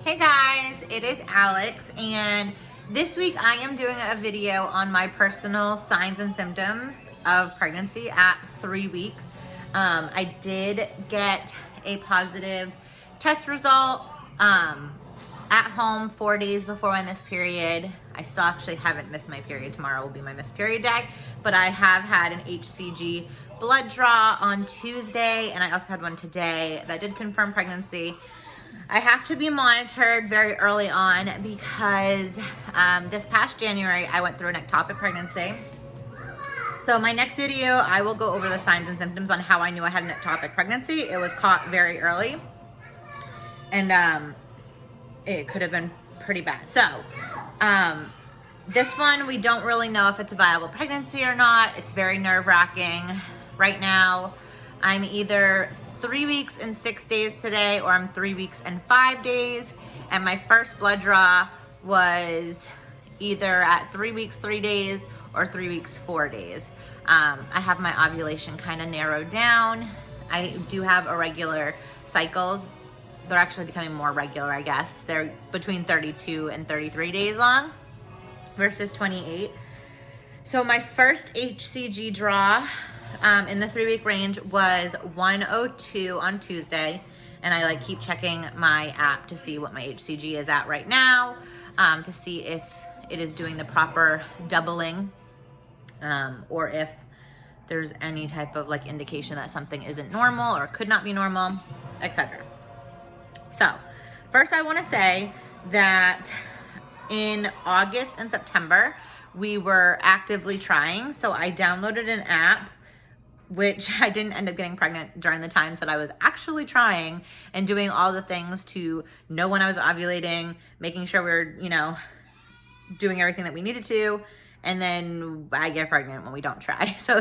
Hey guys, it is Alex, and this week I am doing a video on my personal signs and symptoms of pregnancy at 3 weeks. I did get a positive test result at home 4 days before my missed period. I still actually haven't missed my period. Tomorrow will be my missed period day, but I have had an HCG blood draw on Tuesday, and I also had one today that did confirm pregnancy. I have to be monitored very early on because this past January I went through an ectopic pregnancy. So my next video I will go over the signs and symptoms on how I knew I had an ectopic pregnancy. It was caught very early, and it could have been pretty bad. So this one we don't really know if it's a viable pregnancy or not. It's very nerve-wracking. Right now I'm either 3 weeks and 6 days today, or I'm 3 weeks and 5 days. And my first blood draw was either at 3 weeks, 3 days, or 3 weeks, 4 days. I have my ovulation kind of narrowed down. I do have irregular cycles. They're actually becoming more regular, I guess. They're between 32 and 33 days long versus 28. So my first HCG draw in the 3 week range was 102 on Tuesday, and I keep checking my app to see what my HCG is at right now, to see if it is doing the proper doubling, or if there's any type of indication that something isn't normal or could not be normal, etc. So first I want to say that in August and September we were actively trying. So I downloaded an app, which I didn't end up getting pregnant during the times that I was actually trying and doing all the things to know when I was ovulating, making sure we were, doing everything that we needed to. And then I get pregnant when we don't try. So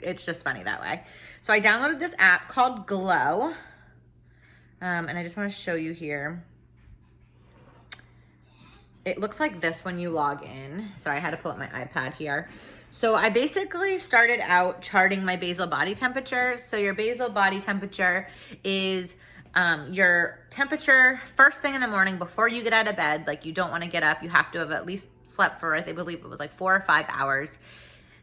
it's just funny that way. So I downloaded this app called Glow. And I just want to show you here. It looks like this when you log in. Sorry, I had to pull up my iPad here. So I basically started out charting my basal body temperature. So your basal body temperature is your temperature first thing in the morning before you get out of bed. You don't want to get up. You have to have at least slept for, I believe it was 4 or 5 hours.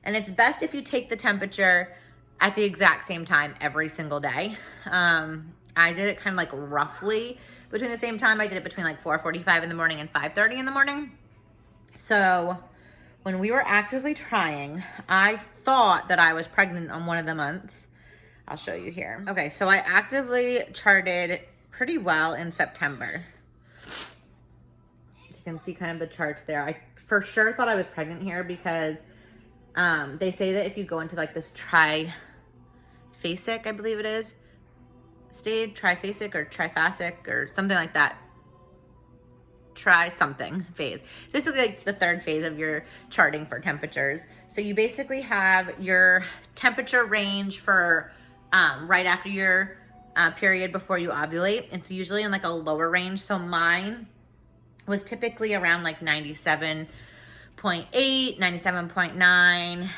And it's best if you take the temperature at the exact same time every single day. I did it kind of roughly between the same time. I did it between 4:45 in the morning and 5:30 in the morning. So when we were actively trying, I thought that I was pregnant on one of the months. I'll show you here. Okay, so I actively charted pretty well in September. You can see kind of the charts there. I for sure thought I was pregnant here because they say that if you go into this triphasic, I believe it is, stage, triphasic or triphasic or something like that, try something phase. This is the third phase of your charting for temperatures. So you basically have your temperature range for right after your period before you ovulate. It's usually in a lower range. So mine was typically around 97.8, 97.9.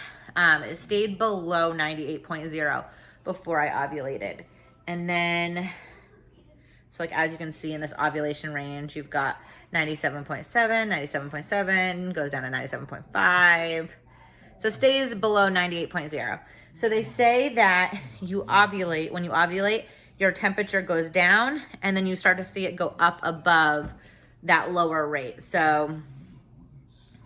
It stayed below 98.0 before I ovulated. And then, so as you can see in this ovulation range, you've got 97.7, 97.7, goes down to 97.5. So stays below 98.0. So they say that when you ovulate, your temperature goes down and then you start to see it go up above that lower rate. So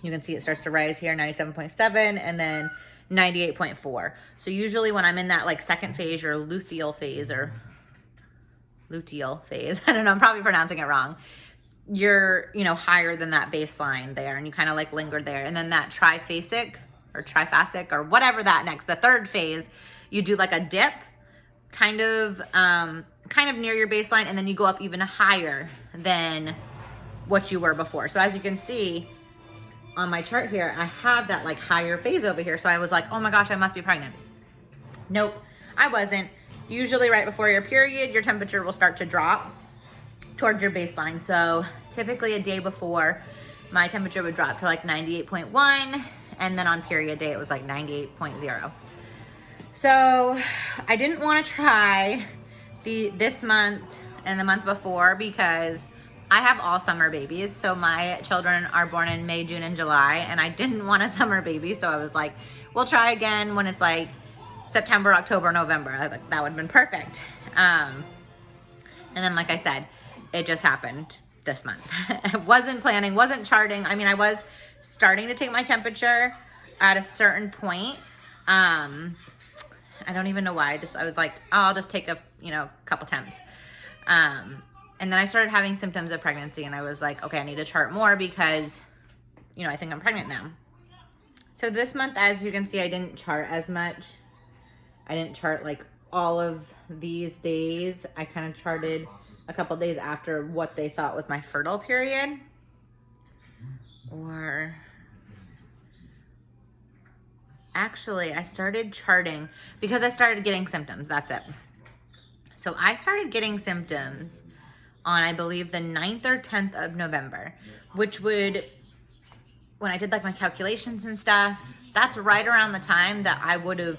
you can see it starts to rise here, 97.7, and then 98.4. So usually when I'm in that second phase, or luteal phase, I don't know, I'm probably pronouncing it wrong. You're, higher than that baseline there, and you kind of linger there. And then that triphasic or triphasic or whatever that next, the third phase, you do a dip kind of near your baseline, and then you go up even higher than what you were before. So as you can see on my chart here, I have that higher phase over here. So I was oh my gosh, I must be pregnant. Nope, I wasn't. Usually right before your period, your temperature will start to drop towards your baseline. So typically a day before, my temperature would drop to 98.1, and then on period day it was 98.0. So I didn't want to try this month and the month before because I have all summer babies. So my children are born in May, June, and July, and I didn't want a summer baby. So I was like, we'll try again when it's like September, October, November. That would have been perfect. And then, like I said, it just happened this month. I wasn't planning, wasn't charting. I mean, I was starting to take my temperature at a certain point. I don't even know why. I was like, oh, I'll just take a couple temps. And then I started having symptoms of pregnancy, and I was like, okay, I need to chart more because, I think I'm pregnant now. So this month, as you can see, I didn't chart as much. I didn't chart like all of these days. I kind of charted a couple days after what they thought was my fertile period. Or actually, I started charting because I started getting symptoms. That's it. So I started getting symptoms on, I believe, the 9th or 10th of November, which would, when I did like my calculations and stuff, that's right around the time that I would have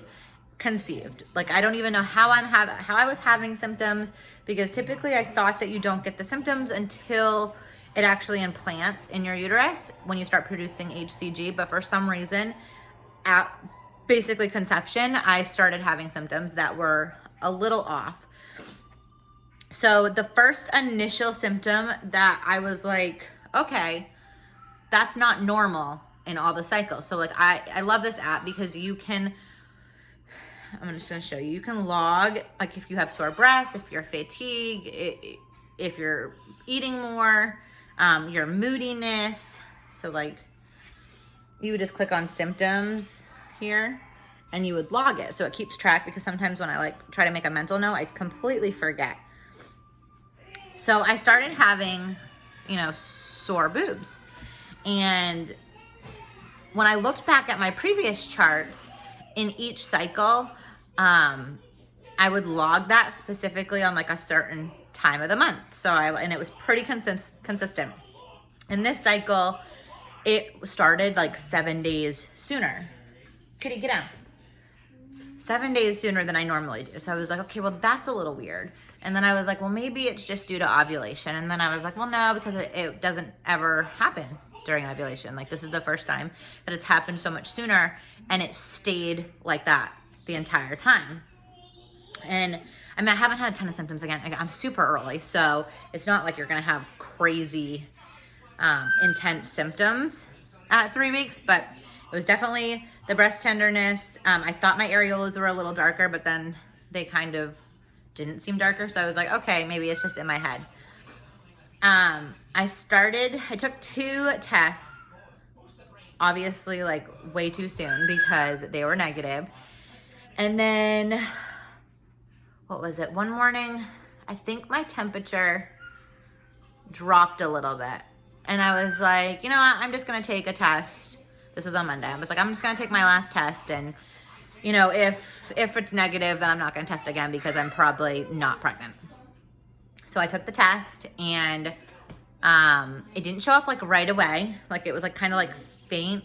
conceived. Like, I don't even know how I was having symptoms, because typically I thought that you don't get the symptoms until it actually implants in your uterus when you start producing HCG. But for some reason, at basically conception, I started having symptoms that were a little off. So the first initial symptom that I was like, okay, that's not normal in all the cycles. So like, I love this app because you can, I'm just gonna show you, you can log, like if you have sore breasts, if you're fatigued, if you're eating more, your moodiness. So like, you would just click on symptoms here and you would log it. So it keeps track, because sometimes when I like try to make a mental note, I completely forget. So I started having, sore boobs. And when I looked back at my previous charts, in each cycle, I would log that specifically on like a certain time of the month. And it was pretty consistent. In this cycle, it started like 7 days sooner. Kitty, get down. 7 days sooner than I normally do. So I was like, okay, well, that's a little weird. And then I was like, well, maybe it's just due to ovulation. And then I was like, well, no, because it doesn't ever happen during ovulation. Like, this is the first time that it's happened so much sooner, and it stayed like that the entire time. And I mean, I haven't had a ton of symptoms again. I'm super early, so it's not like you're gonna have crazy intense symptoms at 3 weeks, but it was definitely the breast tenderness. I thought my areolas were a little darker, but then they kind of didn't seem darker. So I was like, okay, maybe it's just in my head. I took 2 tests, obviously like way too soon because they were negative. And then, what was it? One morning, I think my temperature dropped a little bit. And I was like, you know what? I'm just going to take a test. This was on Monday. I was like, I'm just going to take my last test. And, if it's negative, then I'm not going to test again because I'm probably not pregnant. So I took the test, and it didn't show up like right away. Like, it was like kind of like faint.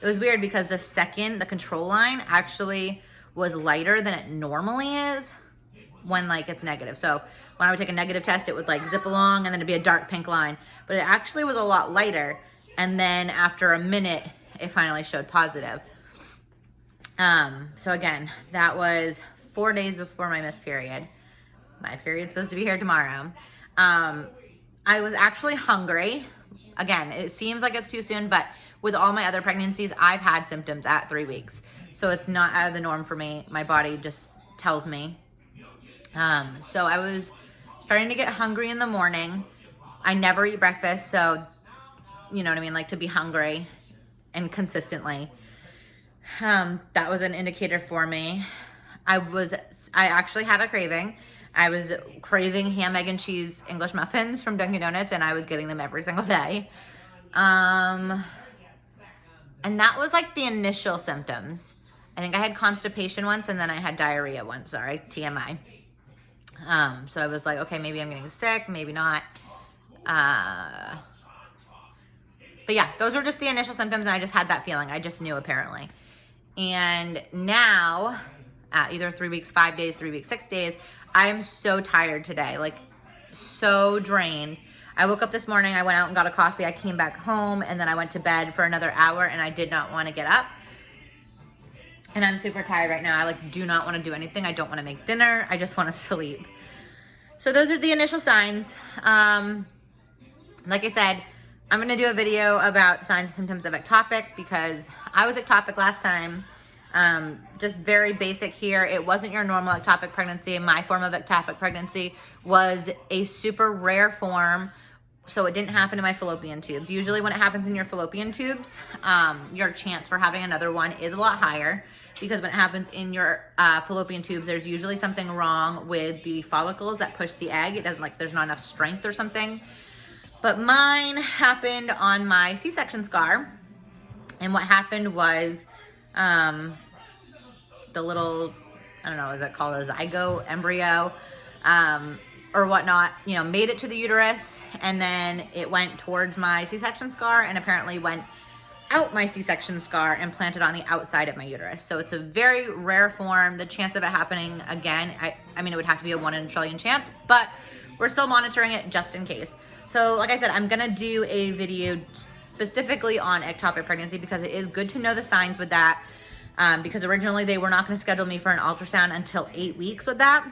It was weird because the control line actually was lighter than it normally is when like it's negative. So when I would take a negative test, it would like zip along and then it'd be a dark pink line, but it actually was a lot lighter. And then after a minute, it finally showed positive. So again, that was 4 days before my missed period. My period's supposed to be here tomorrow. I was actually hungry. Again, it seems like it's too soon, but with all my other pregnancies, I've had symptoms at 3 weeks. So it's not out of the norm for me. My body just tells me. So I was starting to get hungry in the morning. I never eat breakfast, so you know what I mean? Like, to be hungry and consistently. That was an indicator for me. I actually had a craving. I was craving ham, egg, and cheese English muffins from Dunkin' Donuts, and I was getting them every single day. And that was like the initial symptoms. I think I had constipation once, and then I had diarrhea once. Sorry, TMI. So I was like, okay, maybe I'm getting sick, maybe not. But yeah, those were just the initial symptoms, and I just had that feeling. I just knew, apparently. And now, at either 3 weeks, 5 days, 3 weeks, 6 days, I'm so tired today, like so drained. I woke up this morning, I went out and got a coffee, I came back home, and then I went to bed for another hour, and I did not want to get up. And I'm super tired right now. I like do not want to do anything. I don't want to make dinner. I just want to sleep. So those are the initial signs. Like I said, I'm going to do a video about signs and symptoms of ectopic because I was ectopic last time. Just very basic here. It wasn't your normal ectopic pregnancy. My form of ectopic pregnancy was a super rare form. So it didn't happen in my fallopian tubes. Usually when it happens in your fallopian tubes, your chance for having another one is a lot higher because when it happens in your fallopian tubes, there's usually something wrong with the follicles that push the egg. It doesn't, like, there's not enough strength or something. But mine happened on my C-section scar. And what happened was the little, I don't know, is it called a zygote, embryo, or whatnot, you know, made it to the uterus, and then it went towards my C-section scar and apparently went out my C-section scar and planted on the outside of my uterus. So it's a very rare form. The chance of it happening again, I mean, it would have to be a 1 in a trillion chance, but we're still monitoring it just in case. So like I said, I'm gonna do a video specifically on ectopic pregnancy because it is good to know the signs with that, because originally they were not gonna schedule me for an ultrasound until 8 weeks with that.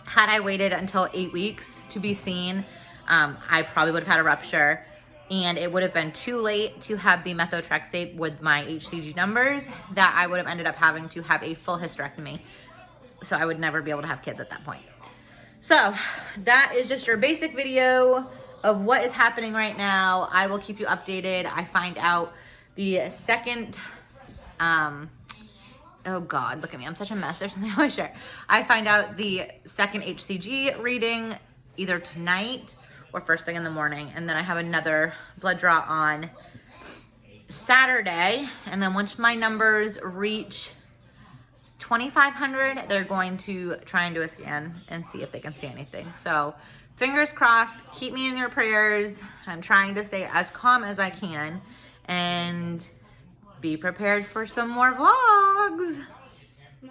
Had I waited until 8 weeks to be seen, I probably would have had a rupture, and it would have been too late to have the methotrexate with my HCG numbers that I would have ended up having to have a full hysterectomy. So I would never be able to have kids at that point. So that is just your basic video of what is happening right now. I will keep you updated. I find out the second, oh God, look at me. I'm such a mess. There's something on my shirt. I find out the second HCG reading either tonight or first thing in the morning. And then I have another blood draw on Saturday. And then once my numbers reach 2,500, they're going to try and do a scan and see if they can see anything. So fingers crossed, keep me in your prayers. I'm trying to stay as calm as I can and be prepared for some more vlogs.